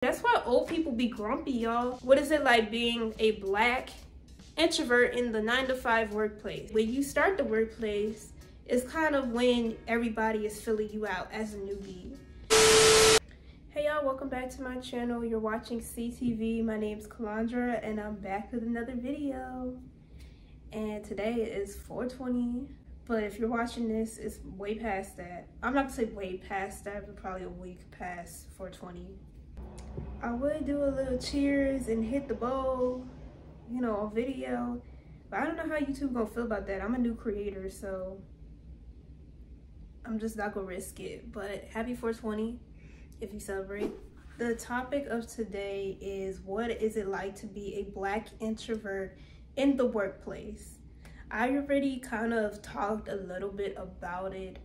That's why old people be grumpy, y'all. What is it like being a black introvert in the 9-to-5 workplace? When you start the workplace, it's kind of when everybody is filling you out as a newbie. Hey y'all, welcome back to my channel. You're watching CTV. My name's Calandra and I'm back with another video. And today is 4/20, but if you're watching this, it's way past that. I'm not gonna say way past that, but probably a week past 4/20. I would do a little cheers and hit the bowl, you know, on video, but I don't know how YouTube gonna feel about that. I'm a new creator, so I'm just not gonna risk it. But happy 4/20 if you celebrate. The topic of today is, what is it like to be a black introvert in the workplace? I already kind of talked a little bit about it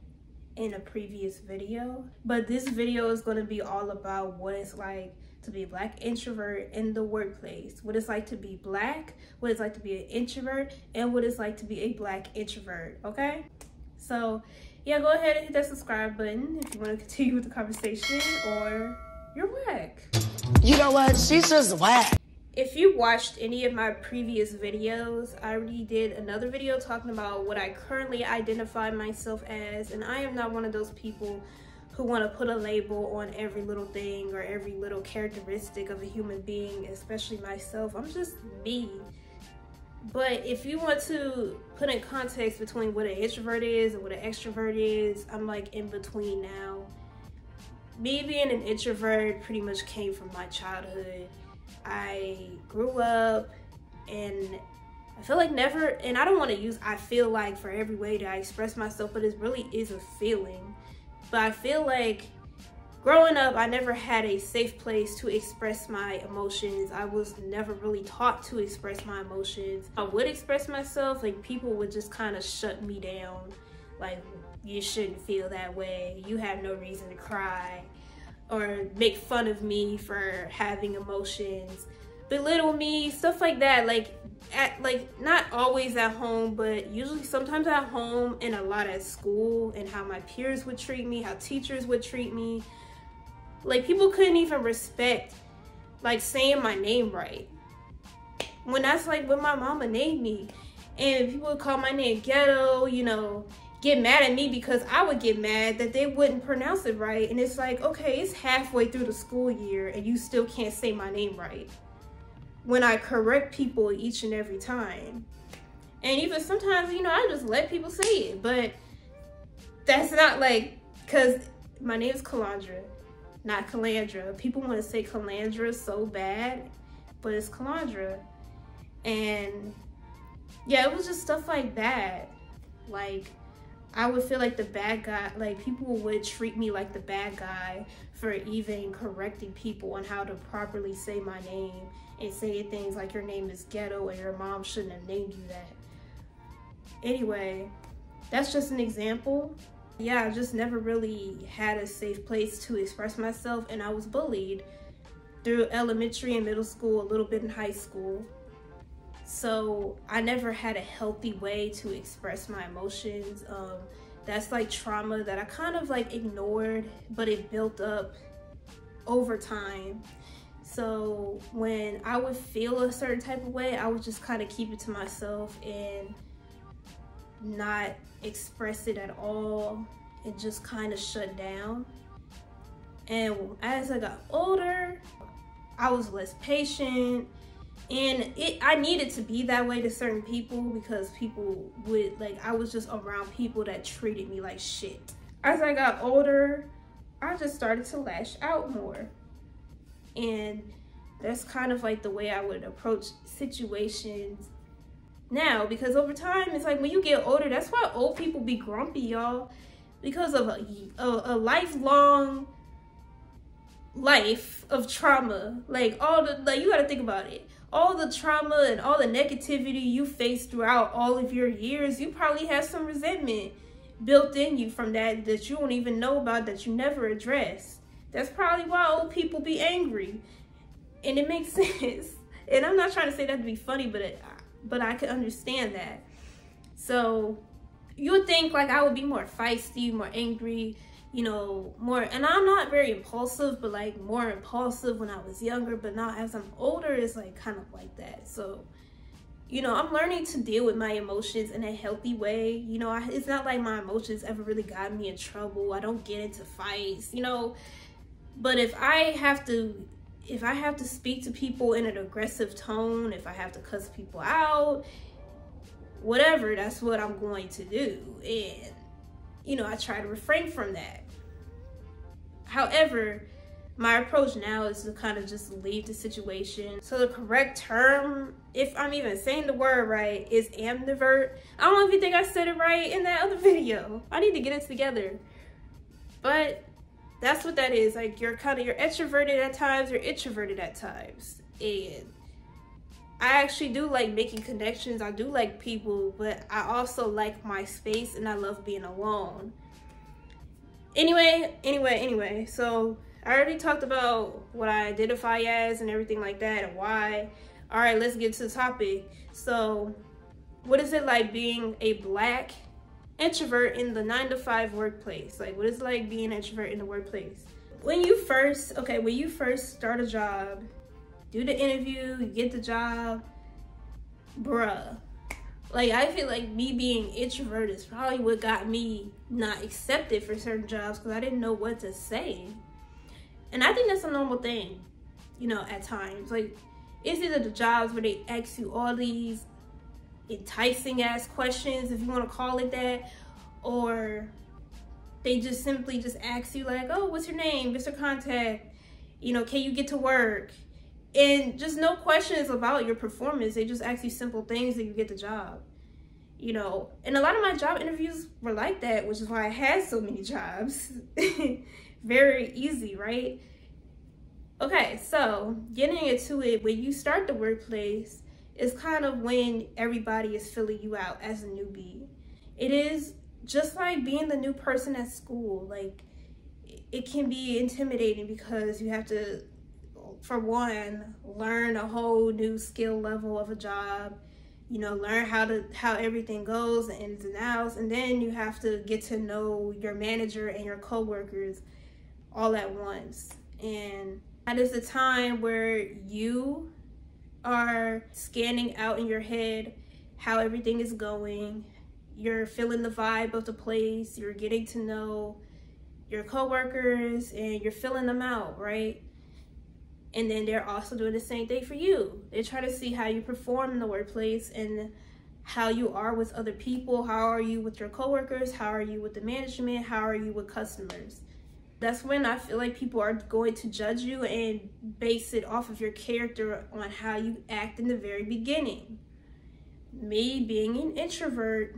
in a previous video, but this video is going to be all about what it's like to be a black introvert in the workplace, what it's like to be black, what it's like to be an introvert, and what it's like to be a black introvert. Okay, so yeah, go ahead and hit that subscribe button if you want to continue with the conversation, or you're whack. You know what, she's just whack. If you watched any of my previous videos, I already did another video talking about what I currently identify myself as, and I am not one of those people who want to put a label on every little thing or every little characteristic of a human being, especially myself. I'm just me. But if you want to put in context between what an introvert is and what an extrovert is, I'm like in between now. Me being an introvert pretty much came from my childhood. I grew up and I feel like never, and I don't want to use I feel like for every way that I express myself, but it really is a feeling. But I feel like growing up, I never had a safe place to express my emotions. I was never really taught to express my emotions. I would express myself, like people would just kind of shut me down. Like, you shouldn't feel that way. You have no reason to cry. Or make fun of me for having emotions, belittle me, stuff like that. Like not always at home, but usually sometimes at home and a lot at school, and how my peers would treat me, how teachers would treat me. Like, people couldn't even respect like saying my name right, when that's like what my mama named me. And people would call my name ghetto, you know, get mad at me because I would get mad that they wouldn't pronounce it right. And it's like, okay, it's halfway through the school year and you still can't say my name right, when I correct people each and every time. And even sometimes, you know, I just let people say it, but that's not like, because my name is Calandra, not Calandra. People want to say Calandra so bad, but it's Calandra. And yeah, it was just stuff like that. Like, I would feel like the bad guy, like people would treat me like the bad guy for even correcting people on how to properly say my name, and saying things like your name is ghetto and your mom shouldn't have named you that. Anyway, that's just an example. Yeah, I just never really had a safe place to express myself, and I was bullied through elementary and middle school, a little bit in high school. So I never had a healthy way to express my emotions. That's like trauma that I kind of like ignored, but it built up over time. So when I would feel a certain type of way, I would just kind of keep it to myself and not express it at all, and just kind of shut down. And as I got older, I was less patient. And I needed to be that way to certain people, because people would, like, I was just around people that treated me like shit. As I got older, I just started to lash out more. And that's kind of like the way I would approach situations now, because over time, it's like when you get older, that's why old people be grumpy, y'all, because of a lifelong life of trauma. Like, you gotta think about it. All the trauma and all the negativity you faced throughout all of your years, you probably have some resentment built in you from that you don't even know about, that you never addressed. That's probably why old people be angry. And it makes sense. And I'm not trying to say that to be funny, but I could understand that. So you would think like I would be more feisty, more angry, you know, more, and I'm not very impulsive, but like more impulsive when I was younger, but now as I'm older, it's like kind of like that. So, you know, I'm learning to deal with my emotions in a healthy way. You know, it's not like my emotions ever really got me in trouble. I don't get into fights, you know, but if I have to speak to people in an aggressive tone, if I have to cuss people out, whatever, that's what I'm going to do. And, you know, I try to refrain from that. However, my approach now is to kind of just leave the situation. So the correct term, if I'm even saying the word right, is ambivert. I don't know if you think I said it right in that other video. I need to get it together. But that's what that is. Like, you're extroverted at times, you're introverted at times. And I actually do like making connections. I do like people, but I also like my space and I love being alone. Anyway, so I already talked about what I identify as and everything like that and why. All right, let's get to the topic. So what is it like being a Black introvert in the 9-to-5 workplace? Like, what is it like being an introvert in the workplace? When you first start a job, do the interview, you get the job, bruh. Like, I feel like me being introvert is probably what got me not accepted for certain jobs, because I didn't know what to say. And I think that's a normal thing, you know, at times. Like, it's either the jobs where they ask you all these enticing ass questions, if you want to call it that, or they just simply just ask you like, oh, what's your name, Mr. Contact, you know, can you get to work? And just no questions about your performance. They just ask you simple things and you get the job, you know. And a lot of my job interviews were like that, which is why I had so many jobs. Very easy, right? Okay, so getting into it, when you start the workplace, it's kind of when everybody is filling you out as a newbie. It is just like being the new person at school. Like, it can be intimidating because you have to, for one, learn a whole new skill level of a job, you know, learn how everything goes, the ins and outs, and then you have to get to know your manager and your coworkers all at once. And that is the time where you are scanning out in your head how everything is going. You're feeling the vibe of the place, you're getting to know your coworkers, and you're filling them out, right? And then they're also doing the same thing for you. They try to see how you perform in the workplace and how you are with other people. How are you with your coworkers? How are you with the management? How are you with customers? That's when I feel like people are going to judge you and base it off of your character on how you act in the very beginning. Me being an introvert,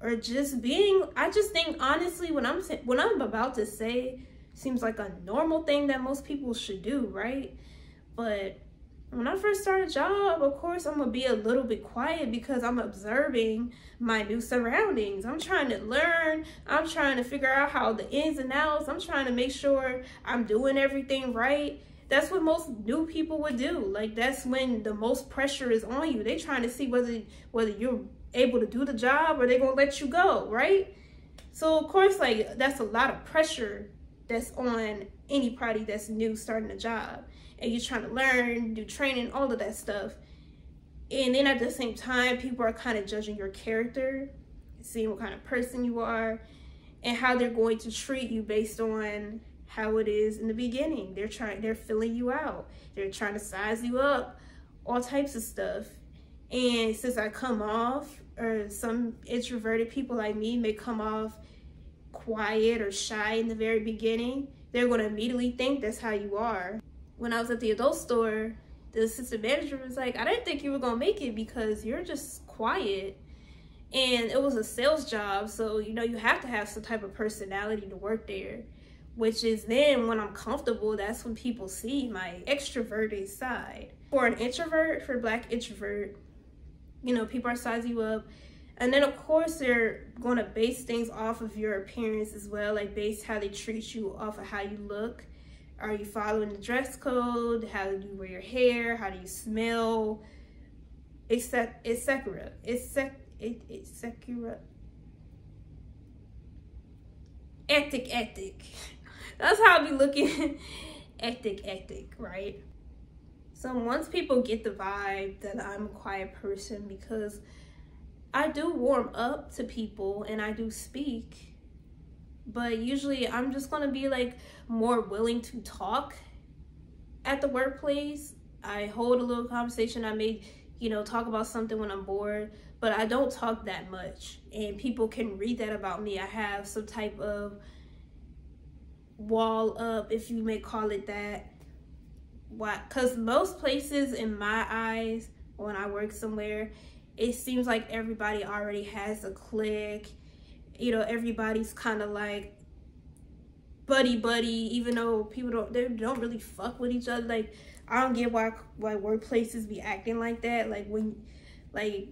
or just being, I just think honestly, what I'm about to say seems like a normal thing that most people should do, right? But when I first started a job, of course, I'm gonna be a little bit quiet because I'm observing my new surroundings. I'm trying to learn. I'm trying to figure out how the ins and outs. I'm trying to make sure I'm doing everything right. That's what most new people would do. Like, that's when the most pressure is on you. They're trying to see whether you're able to do the job or they're gonna let you go, right? So of course, like, that's a lot of pressure that's on anybody that's new starting a job. And you're trying to learn, do training, all of that stuff. And then at the same time, people are kind of judging your character, seeing what kind of person you are, and how they're going to treat you based on how it is in the beginning. They're filling you out. They're trying to size you up, all types of stuff. And since I come off, or some introverted people like me may come off quiet or shy in the very beginning, they're going to immediately think that's how you are. When I was at the adult store, the assistant manager was like, I didn't think you were gonna make it because you're just quiet. And it was a sales job, so you know, you have to have some type of personality to work there, which is then when I'm comfortable, that's when people see my extroverted side. For an introvert, for a Black introvert, you know, people are sizing you up. And then of course they're gonna base things off of your appearance as well, like base how they treat you off of how you look. Are you following the dress code? How do you wear your hair? How do you smell? Etc. Ethic. That's how I be looking. Ethic, right? So once people get the vibe that I'm a quiet person, because I do warm up to people and I do speak, but usually I'm just gonna be like more willing to talk at the workplace. I hold a little conversation. I may, talk about something when I'm bored, but I don't talk that much. And people can read that about me. I have some type of wall up, if you may call it that. Why? Because most places in my eyes, when I work somewhere, it seems like everybody already has a clique. Everybody's kind of like buddy, even though people don't really fuck with each other. Like, I don't get why workplaces be acting like that. Like, when like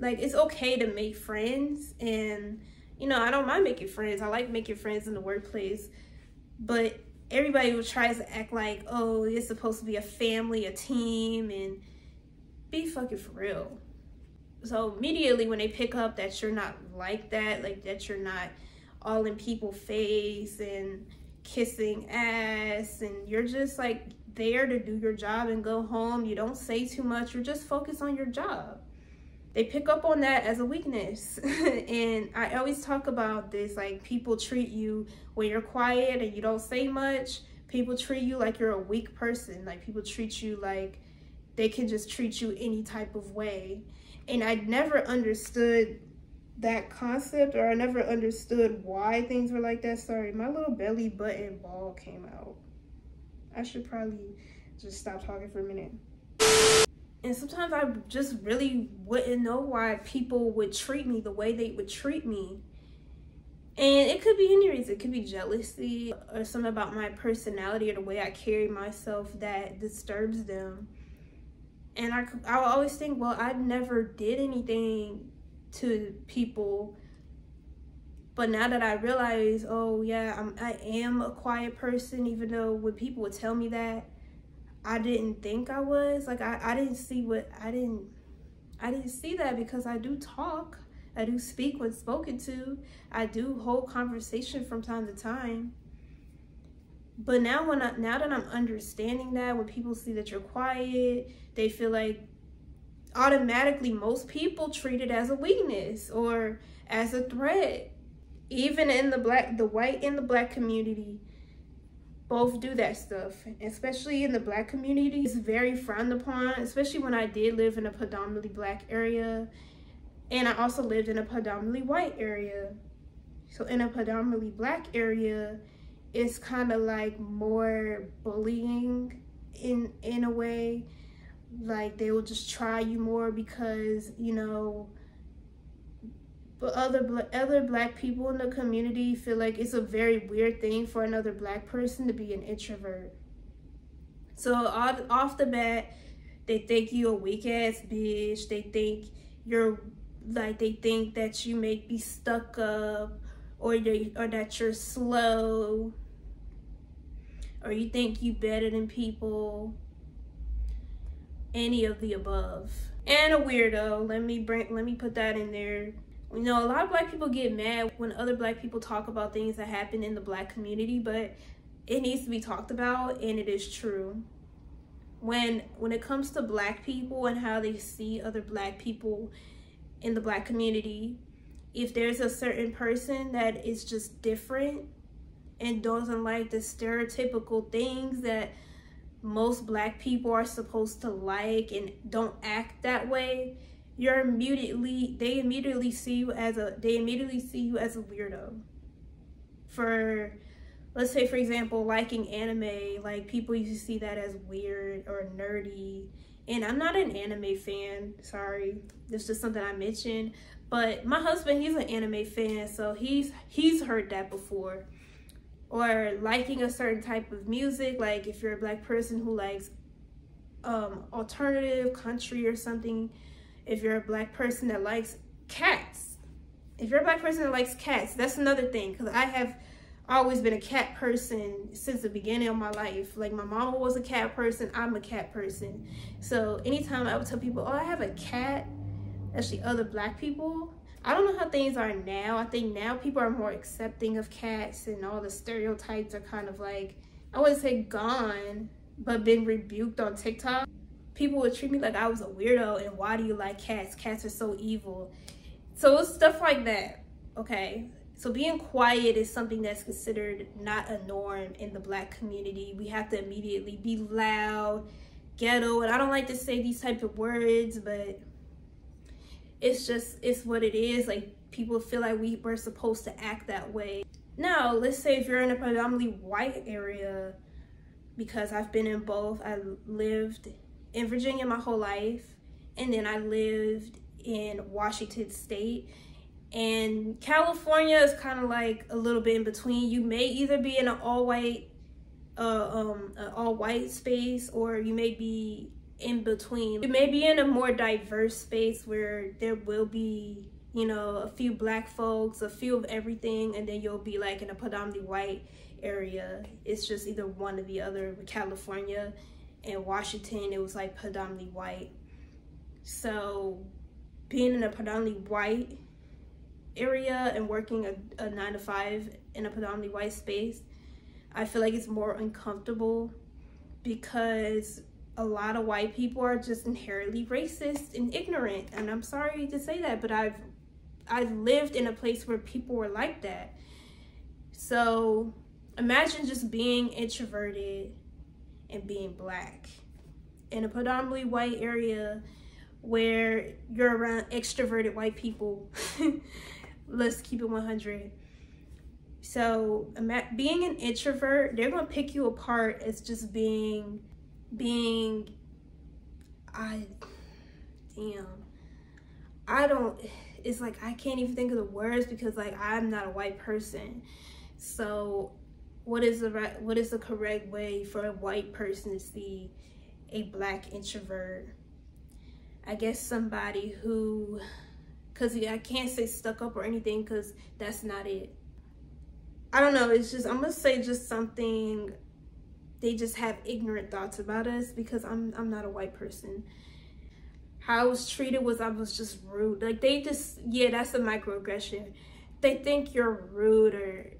it's okay to make friends, and I don't mind making friends. I like making friends in the workplace, but everybody will try to act like, oh, it's supposed to be a family, a team, and be fucking for real. So immediately when they pick up that you're not like that, like that you're not all in people's face and kissing ass, and you're just like there to do your job and go home, you don't say too much, you're just focused on your job, they pick up on that as a weakness. And I always talk about this, like, people treat you, when you're quiet and you don't say much, people treat you like you're a weak person. Like, people treat you like they can just treat you any type of way. And I never understood that concept, or I never understood why things were like that. Sorry, my little belly button ball came out. I should probably just stop talking for a minute. And sometimes I just really wouldn't know why people would treat me the way they would treat me. And it could be any reason. It could be jealousy or something about my personality or the way I carry myself that disturbs them. And I would always think, well, I never did anything to people. But now that I realize, oh yeah, I am a quiet person, even though when people would tell me that, I didn't think I was. Like, I didn't see that, because I do talk. I do speak when spoken to. I do hold conversation from time to time. But now that I'm understanding that, when people see that you're quiet, they feel like automatically most people treat it as a weakness or as a threat. Even in the white and the black community, both do that stuff. Especially in the black community, it's very frowned upon, especially when I did live in a predominantly black area, and I also lived in a predominantly white area. So in a predominantly black area, it's kind of like more bullying in a way. Like, they will just try you more because, but other black people in the community feel like it's a very weird thing for another black person to be an introvert. So off the bat, they think you a weak ass bitch. They think they think that you may be stuck up, or that you're slow, or you think you better than people. Any of the above. And a weirdo. Let me put that in there. A lot of black people get mad when other black people talk about things that happen in the black community, but it needs to be talked about, and it is true. When it comes to black people and how they see other black people in the black community, if there's a certain person that is just different and doesn't like the stereotypical things that most black people are supposed to like and don't act that way, they immediately see you as a weirdo. For, let's say, for example, liking anime, like, people used to see that as weird or nerdy. And I'm not an anime fan, sorry. It's just something I mentioned. But my husband, he's an anime fan, so he's heard that before. Or liking a certain type of music, like if you're a black person who likes alternative country or something, if you're a black person that likes cats. If you're a black person that likes cats, that's another thing, because I have always been a cat person since the beginning of my life. Like, my mama was a cat person, I'm a cat person. So anytime I would tell people, oh, I have a cat, especially other black people, I don't know how things are now. I think now people are more accepting of cats, and all the stereotypes are kind of like, I wouldn't say gone, but been rebuked on TikTok. People would treat me like I was a weirdo, and why do you like cats? Cats are so evil. So it's stuff like that, okay? So being quiet is something that's considered not a norm in the Black community. We have to immediately be loud, ghetto, and I don't like to say these type of words, but it's what it is. Like, people feel like we're supposed to act that way. Now, let's say if you're in a predominantly white area, because I've been in both. I lived in Virginia my whole life, and then I lived in Washington State. And California is kind of like a little bit in between. You may either be in an all-white space, or you may be in between. You may be in a more diverse space where there will be, you know, a few Black folks, a few of everything, and then you'll be like in a predominantly white area. It's just either one or the other. With California and Washington, it was like predominantly white. So being in a predominantly white area and working a 9-to-5 in a predominantly white space, I feel like it's more uncomfortable, because a lot of white people are just inherently racist and ignorant. And I'm sorry to say that, but I've lived in a place where people were like that. So imagine just being introverted and being Black in a predominantly white area where you're around extroverted white people. Let's keep it 100. So being an introvert, they're gonna pick you apart as just being it's like I can't even think of the words, because like I'm not a white person. So what is the correct way for a white person to see a Black introvert? I guess somebody who, because I can't say stuck up or anything, because that's not it. I don't know, it's just, I'm gonna say just something, they just have ignorant thoughts about us, because I'm not a white person. How I was treated was I was just rude. Like, they just, yeah, that's a microaggression. They think you're rude or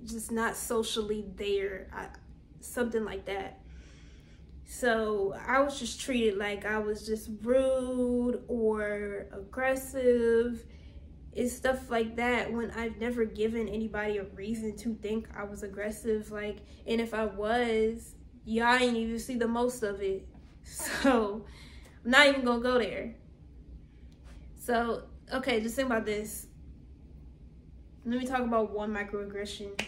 just not socially there, something like that. So I was just treated like I was just rude or aggressive. It's stuff like that, when I've never given anybody a reason to think I was aggressive. Like, and if I was, y'all ain't even see the most of it. So I'm not even gonna go there. So, okay, just think about this. Let me talk about one microaggression.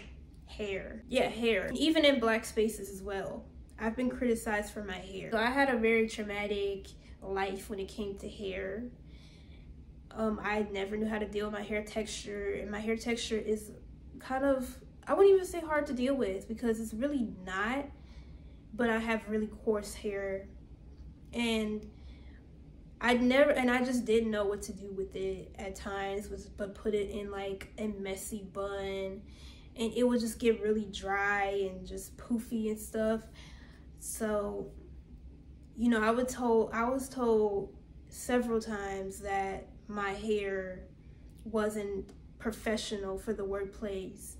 Hair. Yeah, hair. Even in Black spaces as well, I've been criticized for my hair. So I had a very traumatic life when it came to hair. I never knew how to deal with my hair texture, and my hair texture is kind of, I wouldn't even say hard to deal with, because it's really not, but I have really coarse hair, and I just didn't know what to do with it at times, but put it in like a messy bun, and it would just get really dry and just poofy and stuff. So, you know, I was told several times that my hair wasn't professional for the workplace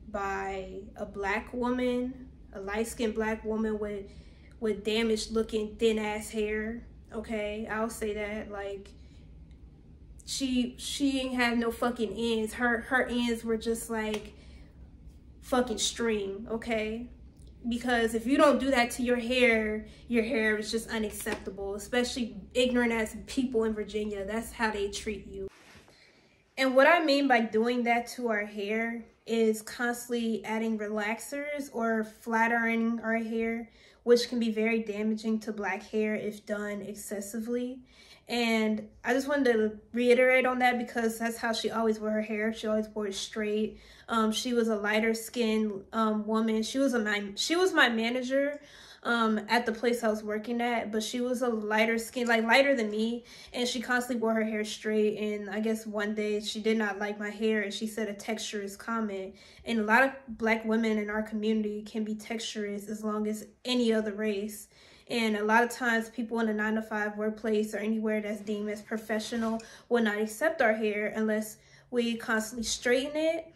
by a Black woman, a light-skinned Black woman with damaged looking thin ass hair. Okay, I'll say that. Like, she ain't had no fucking ends. Her ends were just like fucking string, okay? Because if you don't do that to your hair is just unacceptable, especially ignorant ass people in Virginia. That's how they treat you. And what I mean by doing that to our hair is constantly adding relaxers or flattering our hair, which can be very damaging to Black hair if done excessively. And I just wanted to reiterate on that, because that's how she always wore her hair. She always wore it straight. She was a lighter skinned woman. She was my manager at the place I was working at, but she was a lighter skin, like lighter than me, and she constantly wore her hair straight. And I guess one day she did not like my hair, and she said a texture is common, and a lot of Black women in our community can be texturous as long as any other race. And a lot of times people in a 9-to-5 workplace or anywhere that's deemed as professional will not accept our hair unless we constantly straighten it,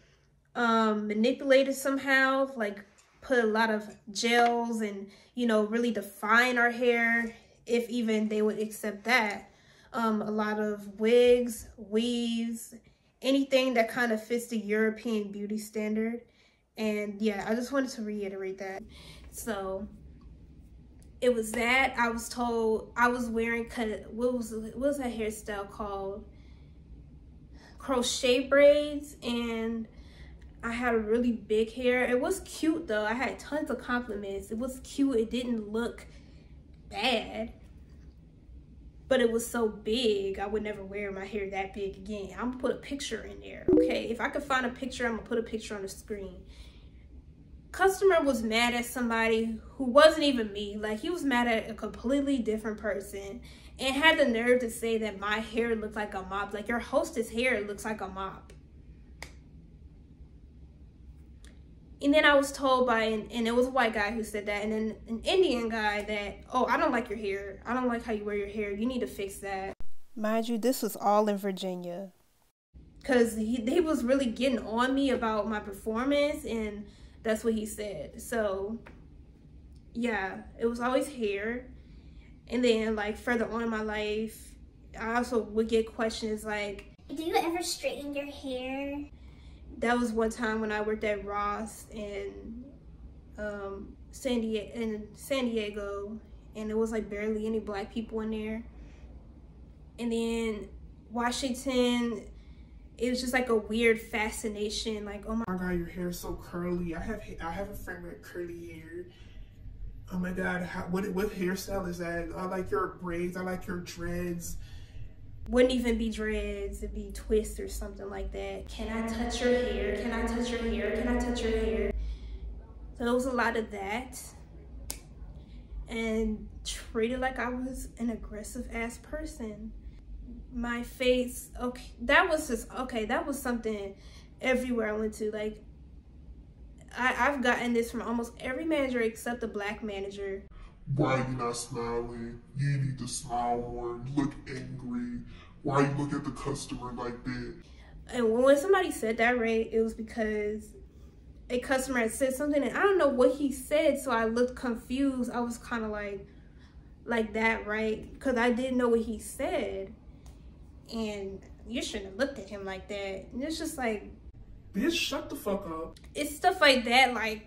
manipulate it somehow, like put a lot of gels and, you know, really define our hair, if even they would accept that. A lot of wigs, weaves, anything that kind of fits the European beauty standard. And yeah, I just wanted to reiterate that. So it was that. I was told I was wearing, what was that hairstyle called? Crochet braids, and I had a really big hair. It was cute though. I had tons of compliments. It was cute. It didn't look bad, but it was so big. I would never wear my hair that big again. I'm gonna put a picture in there, okay? If I could find a picture, I'm gonna put a picture on the screen. Customer was mad at somebody who wasn't even me. Like, he was mad at a completely different person and had the nerve to say that my hair looked like a mop. Like, your hostess hair looks like a mop. And then I was told by, and it was a white guy who said that, and then an Indian guy that, oh, I don't like your hair. I don't like how you wear your hair. You need to fix that. Mind you, this was all in Virginia. Because they was really getting on me about my performance, and that's what he said. So, yeah, it was always hair. And then, like, further on in my life, I also would get questions like, do you ever straighten your hair? That was one time when I worked at Ross in San Diego, and it was like barely any black people in there. And then Washington, it was just like a weird fascination. Like, oh my God, your hair is so curly. I have a friend with curly hair. Oh my God, what hairstyle is that? I like your braids. I like your dreads. Wouldn't even be dreads, it'd be twists or something like that. Can I touch your hair? Can I touch your hair? Can I touch your hair? So there was a lot of that. And treated like I was an aggressive ass person. My face, okay, that was something everywhere I went to. Like, I've gotten this from almost every manager except the black manager. Why are you not smiling? You need to smile more. You look angry. Why you look at the customer like that? And when somebody said that, right, it was because a customer had said something and I don't know what he said, so I looked confused. I was kind of like that, right? Because I didn't know what he said. And you shouldn't have looked at him like that. And it's just like, bitch, shut the fuck up. It's stuff like that, like,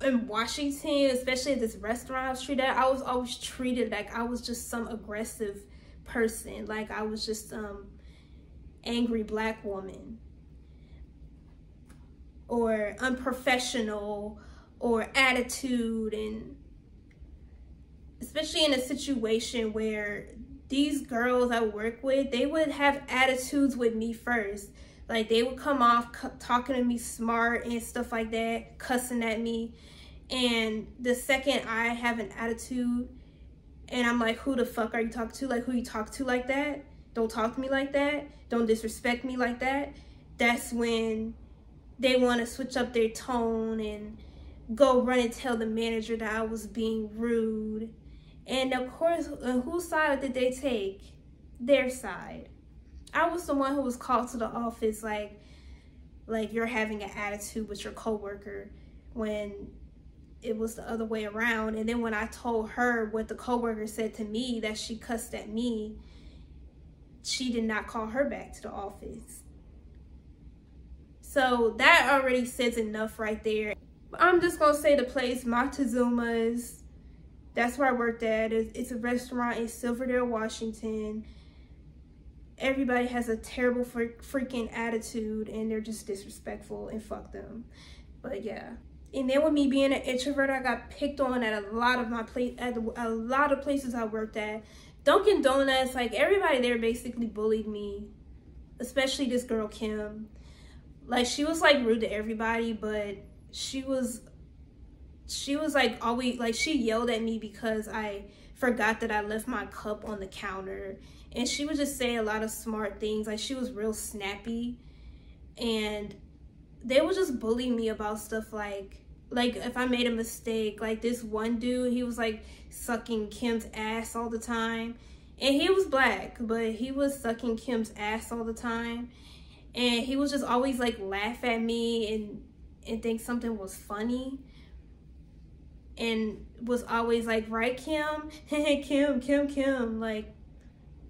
in Washington, especially at this restaurant I was treated at, I was always treated like I was just some aggressive person. Like I was just some angry black woman. Or unprofessional, or attitude. And especially in a situation where these girls I work with, they would have attitudes with me first. Like, they would come off talking to me smart and stuff like that, cussing at me. And the second I have an attitude and I'm like, who the fuck are you talking to? Like, who you talk to like that? Don't talk to me like that. Don't disrespect me like that. That's when they want to switch up their tone and go run and tell the manager that I was being rude. And of course, whose side did they take? Their side. I was the one who was called to the office like you're having an attitude with your coworker, when it was the other way around. And then when I told her what the coworker said to me, that she cussed at me, she did not call her back to the office. So that already says enough right there. I'm just gonna say the place, Montezuma's, that's where I worked at. It's a restaurant in Silverdale, Washington. Everybody has a terrible freaking attitude and they're just disrespectful, and fuck them. But yeah. And then with me being an introvert, I got picked on at a lot of places I worked at. Dunkin' Donuts, like, everybody there basically bullied me, especially this girl Kim. Like, she was like rude to everybody, but she was like always, like, she yelled at me because I forgot that I left my cup on the counter. And she would just say a lot of smart things. Like, she was real snappy. And they would just bully me about stuff like like if I made a mistake, like this one dude, he was like sucking Kim's ass all the time. And he was black, but he was sucking Kim's ass all the time. And he was just always like laugh at me and think something was funny. And was always like, right, Kim? Kim. Like,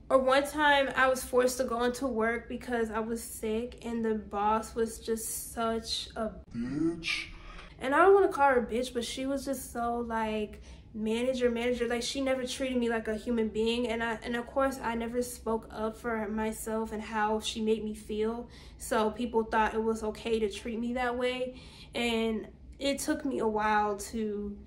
or one time I was forced to go into work because I was sick and the boss was just such a bitch. And I don't want to call her a bitch, but she was just so like manager. Like she never treated me like a human being. And of course I never spoke up for myself and how she made me feel. So people thought it was okay to treat me that way. And it took me a while to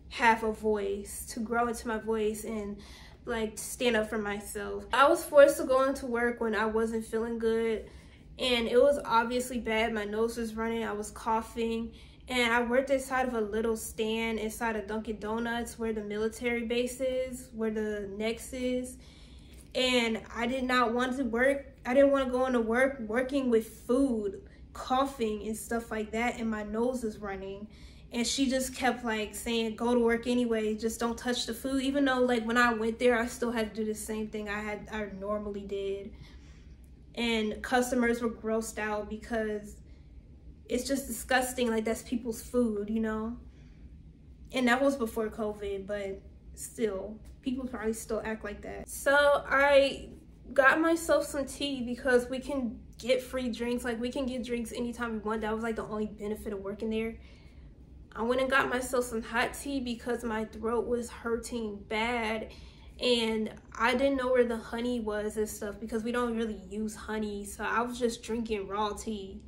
have a voice, to grow into my voice and like stand up for myself. I was forced to go into work when I wasn't feeling good. And it was obviously bad. My nose was running, I was coughing, and I worked inside of a little stand inside of Dunkin' Donuts where the military base is, where the Next is. And I did not want to work. I didn't want to go into work working with food, coughing and stuff like that, and my nose is running. And she just kept like saying, go to work anyway, just don't touch the food. Even though like when I went there, I still had to do the same thing I normally did. And customers were grossed out because it's just disgusting. Like that's people's food, you know? And that was before COVID, but still, people probably still act like that. So I got myself some tea because we can get free drinks. Like we can get drinks anytime we want. That was like the only benefit of working there. I went and got myself some hot tea because my throat was hurting bad. And I didn't know where the honey was and stuff because we don't really use honey. So I was just drinking raw tea.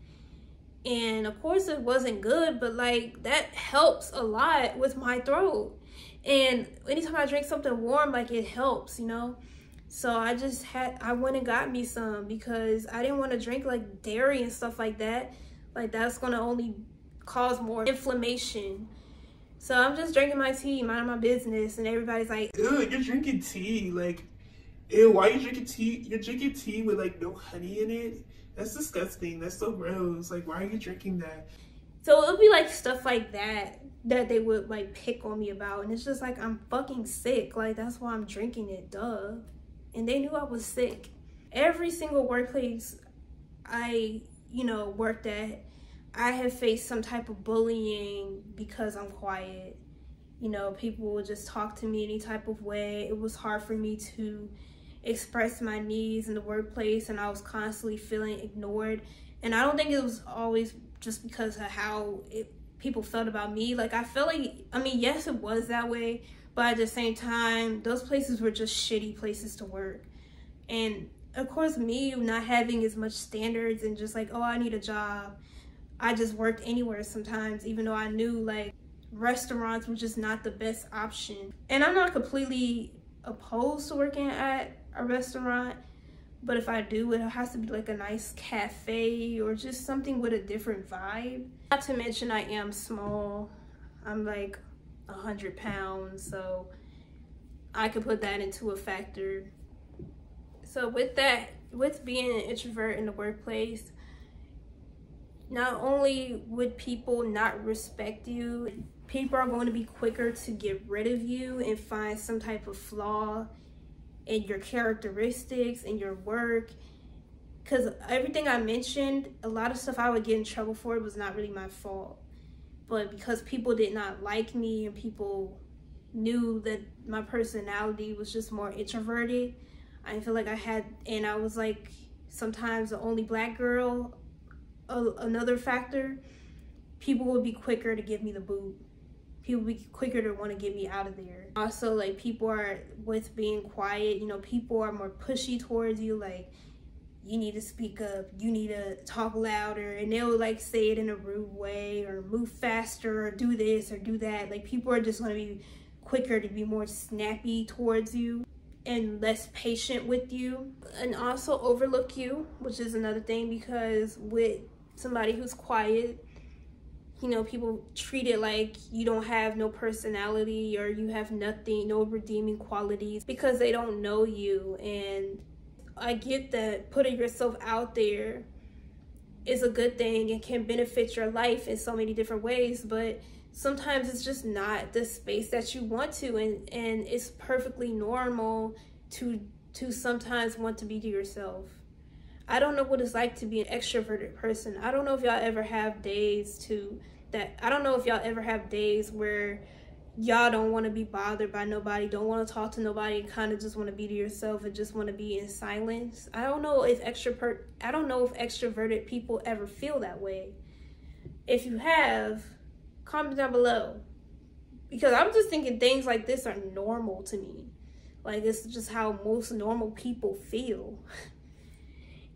And of course it wasn't good, but like that helps a lot with my throat. And anytime I drink something warm, like it helps, you know? So I went and got me some because I didn't want to drink like dairy and stuff like that. Like that's gonna only cause more inflammation. So I'm just drinking my tea, minding my business, and everybody's like, ew, you're drinking tea. Like, ew, why are you drinking tea? You're drinking tea with like no honey in it? That's disgusting. That's so gross. Like, why are you drinking that? So it'll be like stuff like that they would like pick on me about. And it's just like, I'm fucking sick. Like, that's why I'm drinking it, duh. And they knew I was sick. Every single workplace I, worked at, I have faced some type of bullying because I'm quiet. People would just talk to me any type of way. It was hard for me to express my needs in the workplace, and I was constantly feeling ignored. And I don't think it was always just because of how people felt about me. Like, I felt like, yes, it was that way, but at the same time, those places were just shitty places to work. And of course, me not having as much standards and just like, oh, I need a job, I just worked anywhere sometimes, even though I knew like restaurants were just not the best option. And I'm not completely opposed to working at a restaurant, but if I do, it has to be like a nice cafe or just something with a different vibe. Not to mention I am small. I'm like 100 pounds, so I could put that into a factor. So with being an introvert in the workplace, not only would people not respect you, people are going to be quicker to get rid of you and find some type of flaw in your characteristics and your work. Because everything I mentioned, a lot of stuff I would get in trouble for was not really my fault. But because people did not like me and people knew that my personality was just more introverted, I feel like I was like sometimes the only black girl. Another factor, people would be quicker to give me the boot. People would be quicker to want to get me out of there. Also, like, people are, with being quiet, people are more pushy towards you. Like, you need to speak up, you need to talk louder, and they'll like say it in a rude way or move faster or do this or do that. Like, people are just going to be quicker to be more snappy towards you and less patient with you, and also overlook you, which is another thing, because with somebody who's quiet, people treat it like you don't have no personality or you have nothing, no redeeming qualities, because they don't know you. And I get that putting yourself out there is a good thing and can benefit your life in so many different ways, but sometimes it's just not the space that you want to, and it's perfectly normal to sometimes want to be to yourself. I don't know what it's like to be an extroverted person. I don't know if y'all ever have days where y'all don't want to be bothered by nobody, don't want to talk to nobody, and kind of just want to be to yourself and just want to be in silence. I don't know if extroverted people ever feel that way. If you have, comment down below, because I'm just thinking things like this are normal to me. Like, it's just how most normal people feel.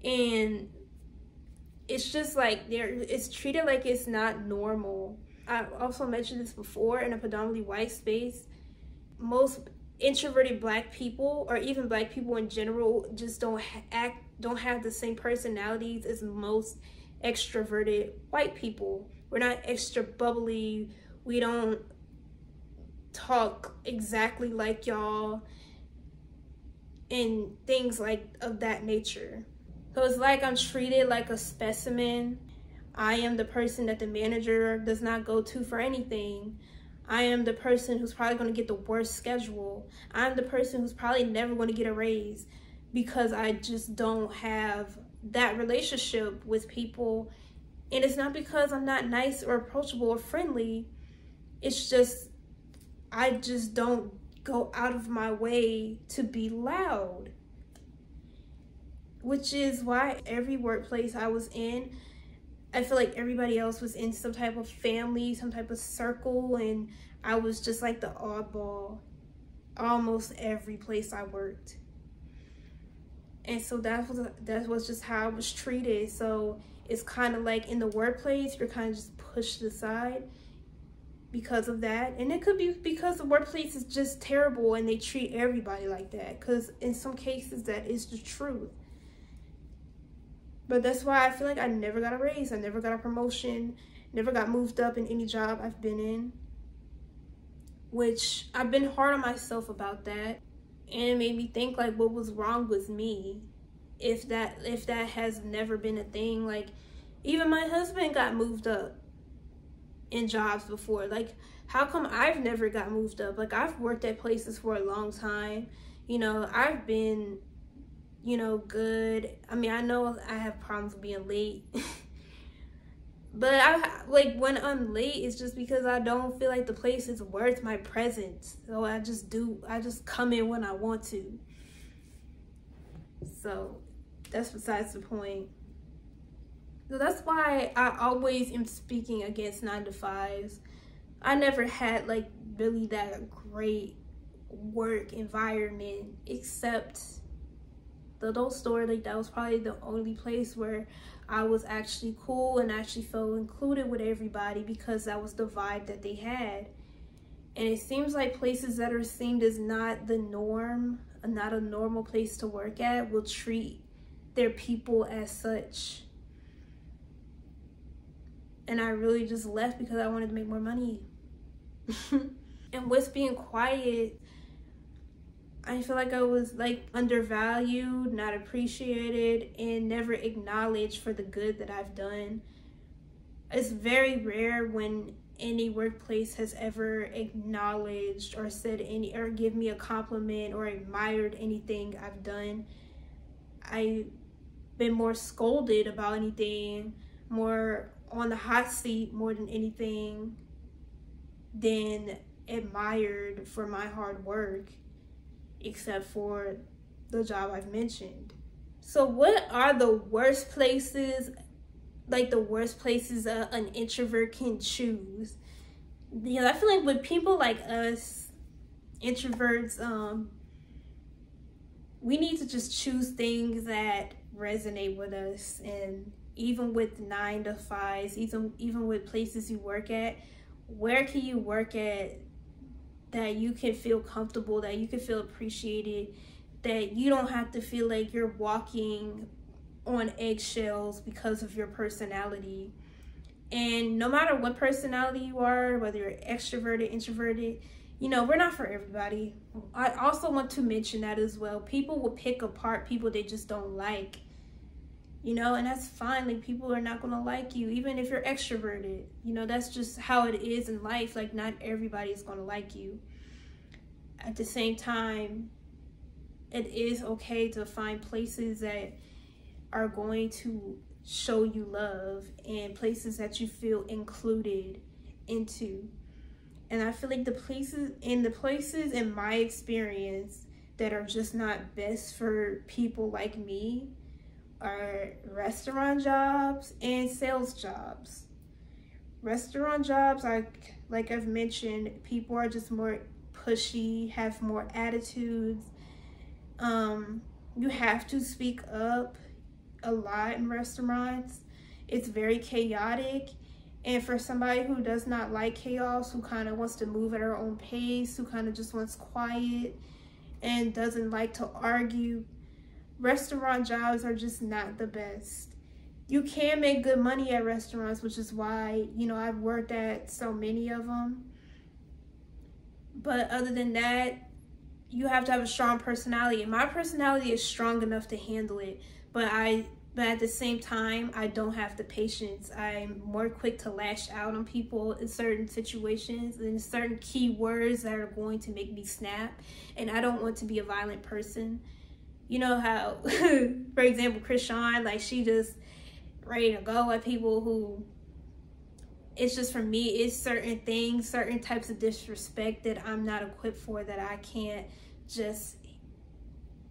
And it's just like it's treated like it's not normal. I also mentioned this before, in a predominantly white space, most introverted Black people, or even Black people in general, just don't have the same personalities as most extroverted white people. We're not extra bubbly. We don't talk exactly like y'all and things like of that nature. So it's like I'm treated like a specimen. I am the person that the manager does not go to for anything. I am the person who's probably going to get the worst schedule. I'm the person who's probably never going to get a raise, because I just don't have that relationship with people. And it's not because I'm not nice or approachable or friendly. It's just, I just don't go out of my way to be loud. Which is why every workplace I was in, I feel like everybody else was in some type of family, some type of circle, and I was just like the oddball almost every place I worked. And so that was just how I was treated. So it's kind of like in the workplace, you're kind of just pushed aside because of that. And it could be because the workplace is just terrible and they treat everybody like that, because in some cases that is the truth. But that's why I feel like I never got a raise, I never got a promotion, never got moved up in any job I've been in, which I've been hard on myself about that. And it made me think, like, what was wrong with me if that has never been a thing. Like, even my husband got moved up in jobs before. Like, how come I've never got moved up? Like, I've worked at places for a long time. You know, I've been, you know, good. I mean, I know I have problems with being late. But like, when I'm late, it's just because I don't feel like the place is worth my presence. So I just come in when I want to. So that's besides the point. So that's why I always am speaking against 9-to-5s. I never had like really that great work environment, except the adult store. Like, that was probably the only place where I was actually cool and actually felt included with everybody, because that was the vibe that they had. And it seems like places that are seen as not the norm, not a normal place to work at, will treat their people as such. And I really just left because I wanted to make more money. And with being quiet, I feel like I was like undervalued, not appreciated, and never acknowledged for the good that I've done. It's very rare when any workplace has ever acknowledged or said or give me a compliment or admired anything I've done. I've been more scolded about anything, more on the hot seat more than anything, than admired for my hard work, except for the job I've mentioned. So what are the worst places, like the worst places an introvert can choose? You know, I feel like with people like us, introverts, we need to just choose things that resonate with us. And even with 9-to-5s, even with places you work at, where can you work at that you can feel comfortable, that you can feel appreciated, that you don't have to feel like you're walking on eggshells because of your personality? And no matter what personality you are, whether you're extroverted, introverted, you know, we're not for everybody. I also want to mention that as well. People will pick apart people they just don't like. you know, and that's fine. Like, people are not gonna like you, even if you're extroverted. You know, that's just how it is in life. Like, not everybody's gonna like you. At the same time, it is okay to find places that are going to show you love and places that you feel included into. And I feel like the places in my experience that are just not best for people like me are restaurant jobs and sales jobs. Restaurant jobs, like I've mentioned, people are just more pushy, have more attitudes. You have to speak up a lot in restaurants. It's very chaotic. And for somebody who does not like chaos, who kind of wants to move at her own pace, who kind of just wants quiet and doesn't like to argue, restaurant jobs are just not the best. You can make good money at restaurants, which is why, you know, I've worked at so many of them. But other than that, you have to have a strong personality. And my personality is strong enough to handle it. But at the same time, I don't have the patience. I'm more quick to lash out on people in certain situations and certain key words that are going to make me snap. And I don't want to be a violent person. You know how, for example, Krishan, like, she just ready to go at people who, it's just, for me, it's certain things, certain types of disrespect that I'm not equipped for, that I can't just,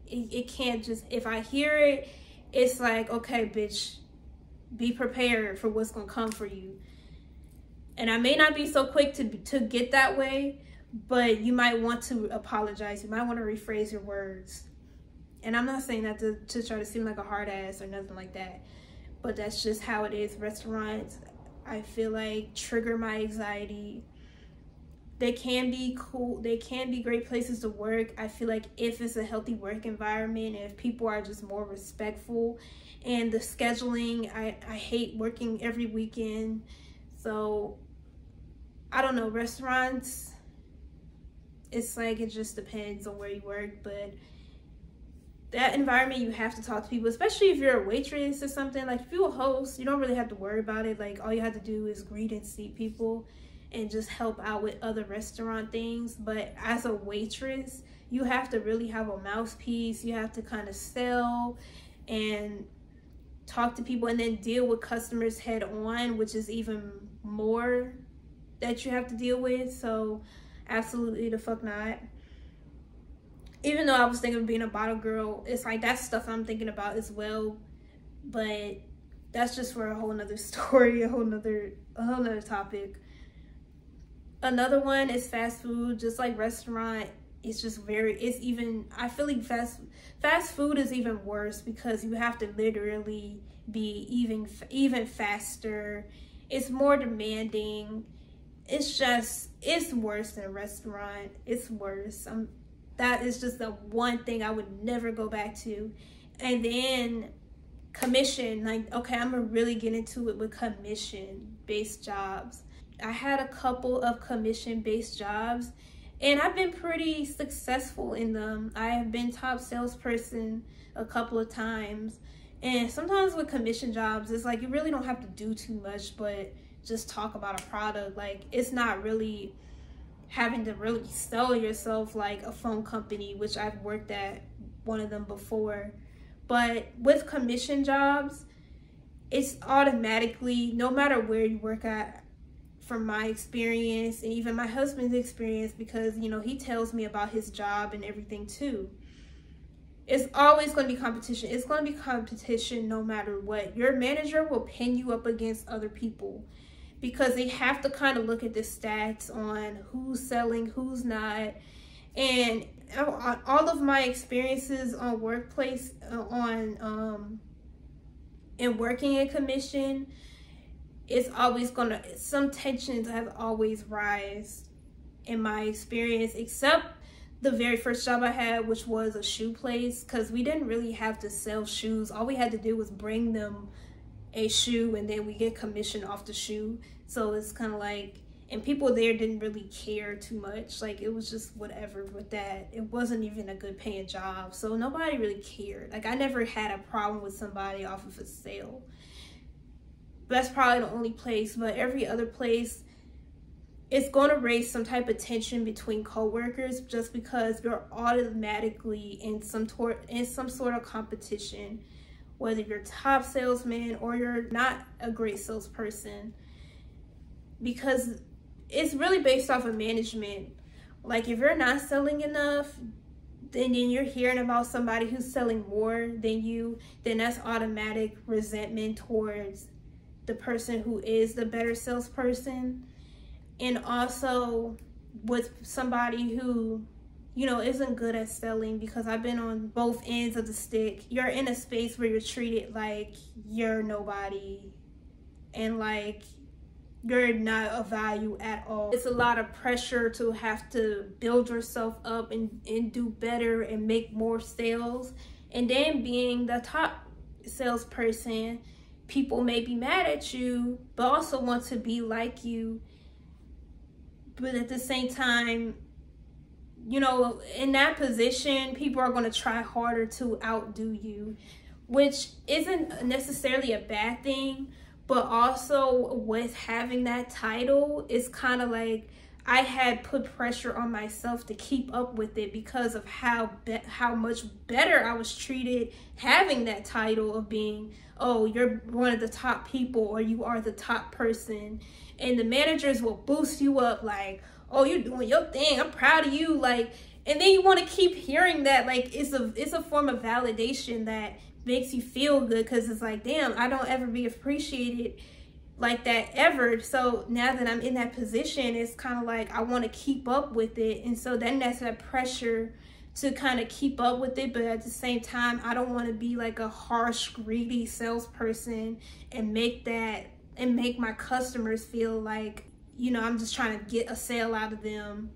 it can't just, if I hear it, it's like, okay, bitch, be prepared for what's gonna come for you. And I may not be so quick to get that way, but you might want to apologize. You might want to rephrase your words. And I'm not saying that to try to seem like a hard ass or nothing like that, but that's just how it is. Restaurants, I feel like, trigger my anxiety. They can be cool. They can be great places to work. I feel like if it's a healthy work environment, and if people are just more respectful, and the scheduling, I hate working every weekend. So I don't know, restaurants, it's like, it just depends on where you work. But that environment, you have to talk to people, especially if you're a waitress or something. Like, if you're a host, you don't really have to worry about it. Like, all you have to do is greet and seat people and just help out with other restaurant things. But as a waitress, you have to really have a mouthpiece. You have to kind of sell and talk to people, and then deal with customers head on, which is even more that you have to deal with. So absolutely the fuck not. Even though I was thinking of being a bottle girl, it's like, that's stuff I'm thinking about as well. But that's just for a whole nother story, a whole nother topic. Another one is fast food. Just like restaurant, it's just I feel like fast food is even worse, because you have to literally be even faster. It's more demanding. It's worse than a restaurant. It's worse. That is just the one thing I would never go back to. And then commission, like, okay, I'm gonna really get into it with commission-based jobs. I had a couple of commission-based jobs, and I've been pretty successful in them. I have been top salesperson a couple of times. And sometimes with commission jobs, it's like, you really don't have to do too much, but just talk about a product. Like, it's not really having to really sell yourself like a phone company, which I've worked at one of them before. But with commission jobs, it's automatically, no matter where you work at, from my experience and even my husband's experience, because, you know, he tells me about his job and everything too, it's always going to be competition. It's going to be competition no matter what. Your manager will pin you up against other people, because they have to kind of look at the stats on who's selling, who's not. And all of my experiences on workplace, and working in commission, it's always gonna, some tensions have always rise in my experience, except the very first job I had, which was a shoe place, because we didn't really have to sell shoes. All we had to do was bring them a shoe, and then we get commission off the shoe. So it's kind of like, and people there didn't really care too much. Like, it was just whatever with that. It wasn't even a good paying job, so nobody really cared. Like, I never had a problem with somebody off of a sale. That's probably the only place, but every other place, it's going to raise some type of tension between coworkers just because you're automatically in some sort of competition, whether you're top salesman or you're not a great salesperson, because it's really based off of management. Like, if you're not selling enough, then you're hearing about somebody who's selling more than you, then that's automatic resentment towards the person who is the better salesperson. And also with somebody who, you know, isn't good at selling, because I've been on both ends of the stick. You're in a space where you're treated like you're nobody and like you're not of value at all. It's a lot of pressure to have to build yourself up and do better and make more sales. And then being the top salesperson, people may be mad at you, but also want to be like you. But at the same time, you know, in that position, people are going to try harder to outdo you, which isn't necessarily a bad thing. But also with having that title, it's kind of like I had put pressure on myself to keep up with it because of how much better I was treated having that title of being, oh, you're one of the top people, or you are the top person. And the managers will boost you up like, oh, you're doing your thing, I'm proud of you. Like, and then you want to keep hearing that. Like, it's a form of validation that makes you feel good, because it's like, damn, I don't ever be appreciated like that ever. So now that I'm in that position, it's kind of like I want to keep up with it. And so then that's that pressure to kind of keep up with it. But at the same time, I don't want to be like a harsh, greedy salesperson and make my customers feel like, you know, I'm just trying to get a sale out of them.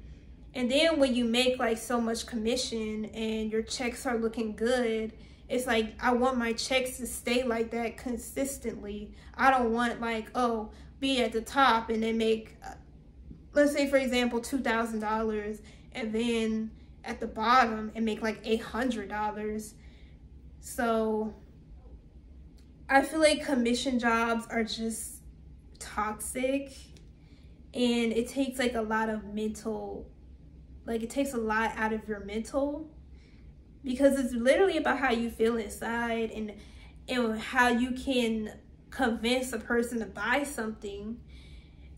And then when you make like so much commission and your checks are looking good, it's like, I want my checks to stay like that consistently. I don't want like, oh, be at the top and then make, let's say for example, $2,000, and then at the bottom and make like $800. So I feel like commission jobs are just toxic, and it takes like a lot of mental, like it takes a lot out of your mental, because it's literally about how you feel inside and how you can convince a person to buy something.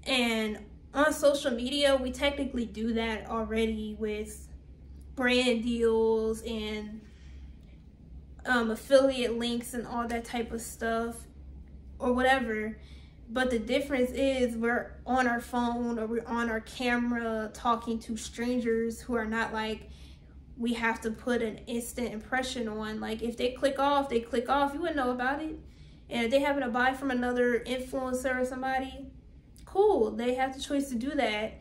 And on social media, we technically do that already with brand deals and affiliate links and all that type of stuff or whatever. But the difference is we're on our phone or we're on our camera talking to strangers who are not like, we have to put an instant impression on. Like, if they click off, they click off. You wouldn't know about it. And if they happen to buy from another influencer or somebody, cool. They have the choice to do that.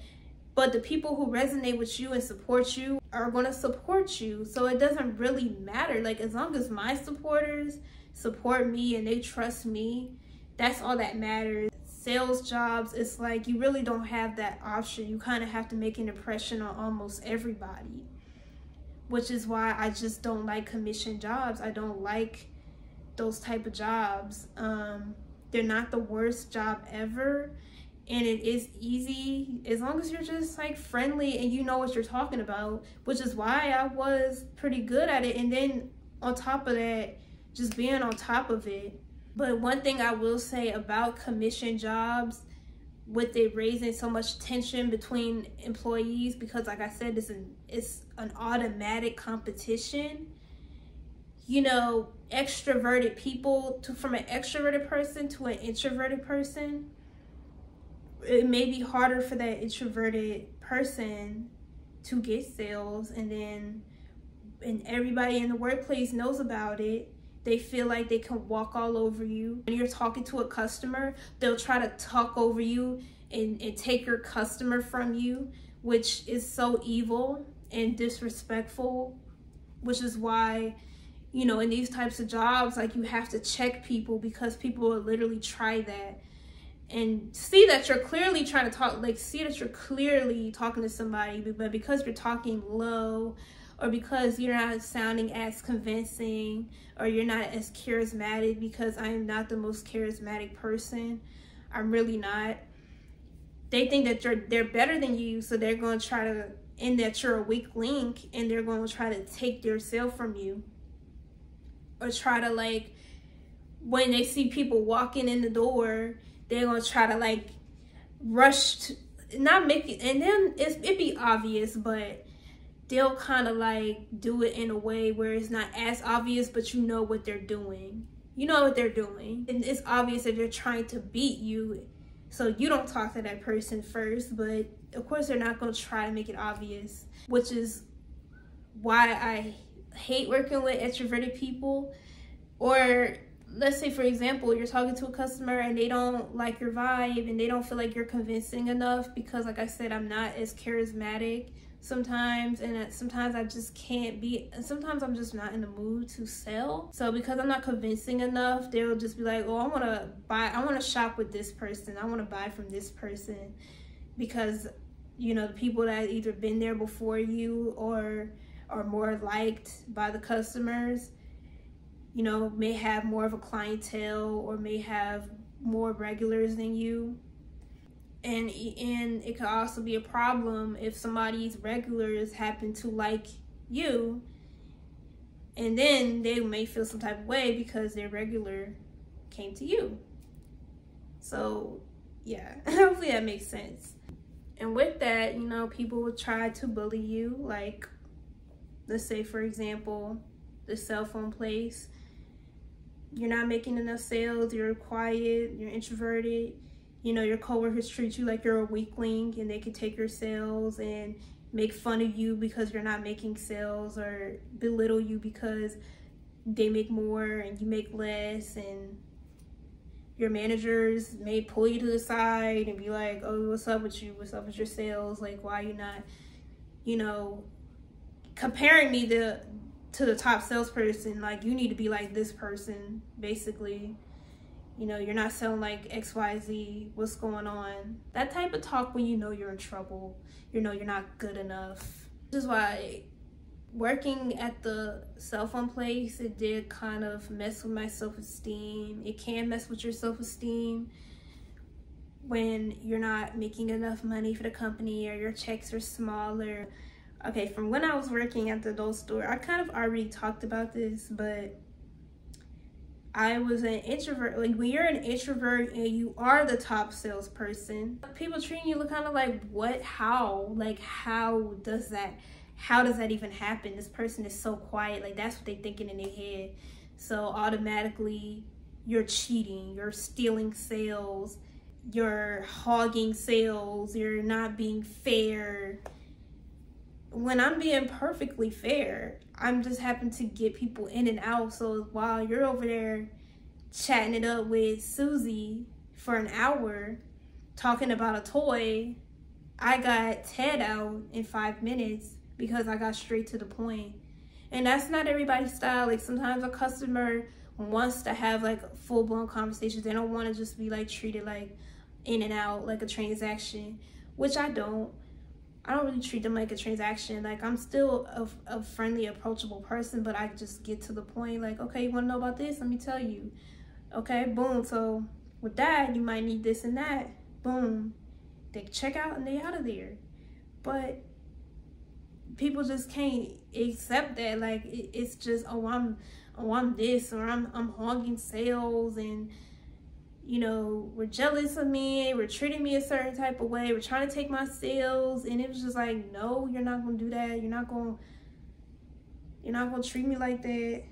But the people who resonate with you and support you are going to support you. So it doesn't really matter. Like, as long as my supporters support me and they trust me, that's all that matters. Sales jobs, it's like you really don't have that option. You kind of have to make an impression on almost everybody, which is why I just don't like commission jobs. I don't like those type of jobs. They're not the worst job ever, and it is easy as long as you're just like friendly and you know what you're talking about, which is why I was pretty good at it. And then on top of that, just being on top of it. But one thing I will say about commission jobs, with it raising so much tension between employees, because like I said, it's an automatic competition. You know, extroverted people, from an extroverted person to an introverted person, it may be harder for that introverted person to get sales, and everybody in the workplace knows about it. They feel like they can walk all over you. When you're talking to a customer, they'll try to talk over you and take your customer from you, which is so evil and disrespectful, which is why, you know, in these types of jobs, like, you have to check people, because people will literally try that. and see that you're clearly trying to talk, like see that you're clearly talking to somebody, but because you're talking low, or because you're not sounding as convincing, or you're not as charismatic, because I am not the most charismatic person. I'm really not. They think that they're better than you, so they're going to try to, and that you're a weak link, and they're going to try to take their sale from you, or try to, like, when they see people walking in the door, they're going to try to, like, rush to, not make it, and then it'd be obvious, but they'll kind of, like, do it in a way where it's not as obvious, but you know what they're doing. You know what they're doing. And it's obvious that they're trying to beat you, so you don't talk to that person first, but of course they're not going to try to make it obvious, which is why I hate working with introverted people. Or let's say, for example, you're talking to a customer and they don't like your vibe and they don't feel like you're convincing enough, because like I said, I'm not as charismatic sometimes, and sometimes I just can't be, and sometimes I'm just not in the mood to sell. So because I'm not convincing enough, they'll just be like, oh, I want to shop with this person, I want to buy from this person, because you know, the people that either been there before you or are more liked by the customers, you know, may have more of a clientele or may have more regulars than you. And it could also be a problem if somebody's regulars happen to like you, and then they may feel some type of way because their regular came to you. So yeah, hopefully that makes sense. And with that, you know, people would try to bully you. Like, let's say, for example, the cell phone place. You're not making enough sales, you're quiet, you're introverted. You know, your coworkers treat you like you're a weakling, and they can take your sales and make fun of you because you're not making sales, or belittle you because they make more and you make less. And your managers may pull you to the side and be like, oh, what's up with you? What's up with your sales? Like, why are you not, you know, comparing me to the top salesperson? Like, you need to be like this person, basically. You know, you're not selling like XYZ, what's going on? That type of talk when you know you're in trouble, you know you're not good enough. This is why working at the cell phone place, it did kind of mess with my self-esteem. It can mess with your self-esteem when you're not making enough money for the company, or your checks are smaller. Okay, from when I was working at the adult store, I kind of already talked about this, but I was an introvert. Like, when you're an introvert and you are the top salesperson, people treating you kind of like, what, how? Like, how does that even happen? This person is so quiet. Like, that's what they're thinking in their head. So automatically you're cheating, you're stealing sales, you're hogging sales, you're not being fair. When I'm being perfectly fair, I'm just happen to get people in and out. So while you're over there chatting it up with Susie for an hour talking about a toy, I got Ted out in 5 minutes because I got straight to the point. And that's not everybody's style. Like, sometimes a customer wants to have like full-blown conversations. They don't want to just be like treated like in and out, like a transaction, which I don't really treat them like a transaction. Like, I'm still a friendly, approachable person, but I just get to the point. Like, okay, you want to know about this? Let me tell you. Okay, boom. So with that, you might need this and that. Boom. They check out and they out of there. But people just can't accept that. Like, it's just, oh, I'm this, or I'm hogging sales, and you know, we're jealous of me, we're treating me a certain type of way, we're trying to take my sales. And it was just like, no, you're not gonna do that. You're not gonna treat me like that.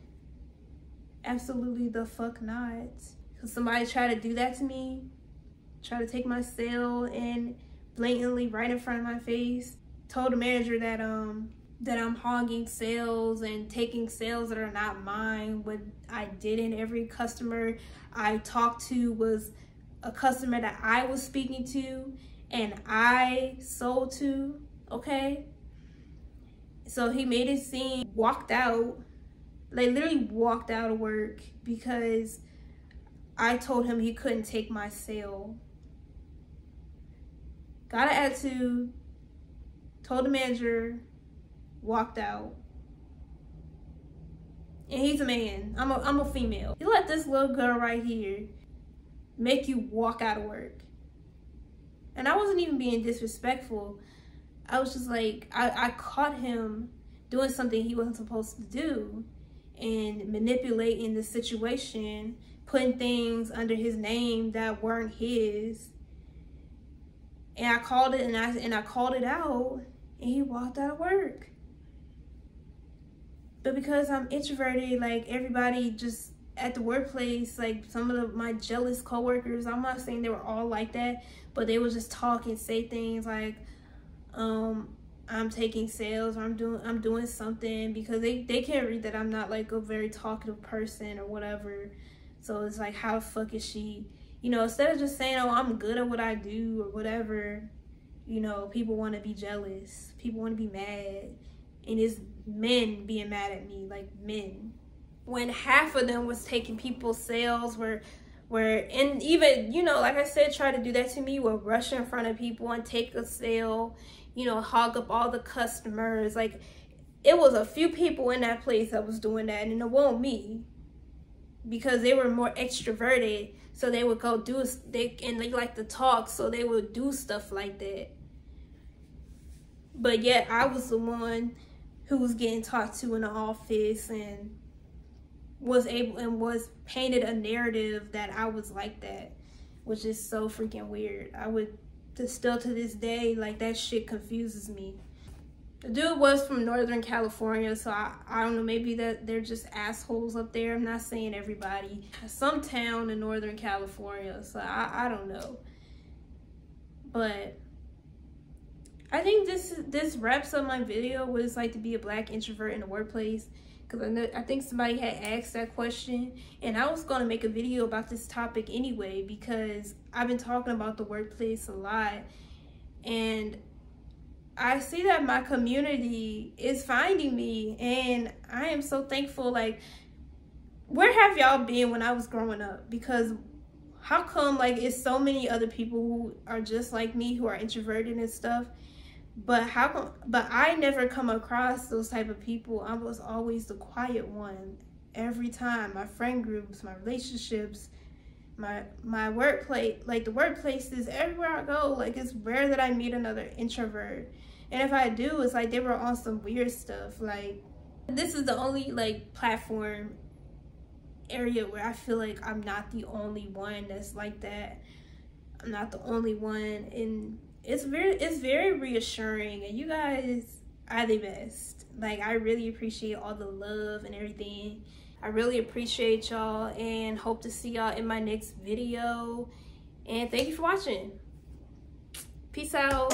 Absolutely the fuck not. Because somebody tried to do that to me, try to take my sale, and blatantly right in front of my face told the manager that I'm hogging sales and taking sales that are not mine, when I didn't. Every customer I talked to was a customer that I was speaking to and I sold to, okay? So he made it seem, walked out, like literally walked out of work because I told him he couldn't take my sale. got an attitude, told the manager, walked out. And he's a man. I'm a female. You let this little girl right here make you walk out of work. And I wasn't even being disrespectful. I was just like, I caught him doing something he wasn't supposed to do and manipulating the situation, putting things under his name that weren't his. And I called it, and I called it out, and he walked out of work. But because I'm introverted, like everybody just at the workplace, like some of my jealous coworkers, I'm not saying they were all like that, but they would just talk and say things like, I'm taking sales, or I'm doing something, because they can't read that I'm not like a very talkative person or whatever. So it's like, how the fuck is she, you know, instead of just saying, oh, I'm good at what I do or whatever, you know, people want to be jealous, people want to be mad, and it's men being mad at me, like men. When half of them was taking people's sales, and even, you know, like I said, try to do that to me, will rush in front of people and take a sale, you know, hog up all the customers. Like, it was a few people in that place that was doing that, and it wasn't me, because they were more extroverted, so they would go do, and they like to talk, so they would do stuff like that. But yet I was the one who was getting talked to in the office and was painted a narrative that I was like that, which is so freaking weird. Still to this day, like, that shit confuses me. The dude was from Northern California, so I don't know, maybe that they're just assholes up there. I'm not saying everybody. Some town in Northern California, so I don't know. But I think this wraps up my video, what it's like to be a Black introvert in the workplace. Because I think somebody had asked that question, and I was going to make a video about this topic anyway, because I've been talking about the workplace a lot, and I see that my community is finding me, and I am so thankful. Like, where have y'all been when I was growing up? Because how come, like, it's so many other people who are just like me, who are introverted and stuff, but how come, but I never come across those type of people. I was always the quiet one every time. My friend groups, my relationships, my workplace, like the workplaces, everywhere I go, like, it's rare that I meet another introvert. And if I do, it's like they were on some weird stuff. Like, this is the only, like, platform area where I feel like I'm not the only one that's like that. I'm not the only one, and it's very reassuring, and you guys are the best. Like, I really appreciate all the love and everything. I really appreciate y'all, and hope to see y'all in my next video. And thank you for watching. Peace out.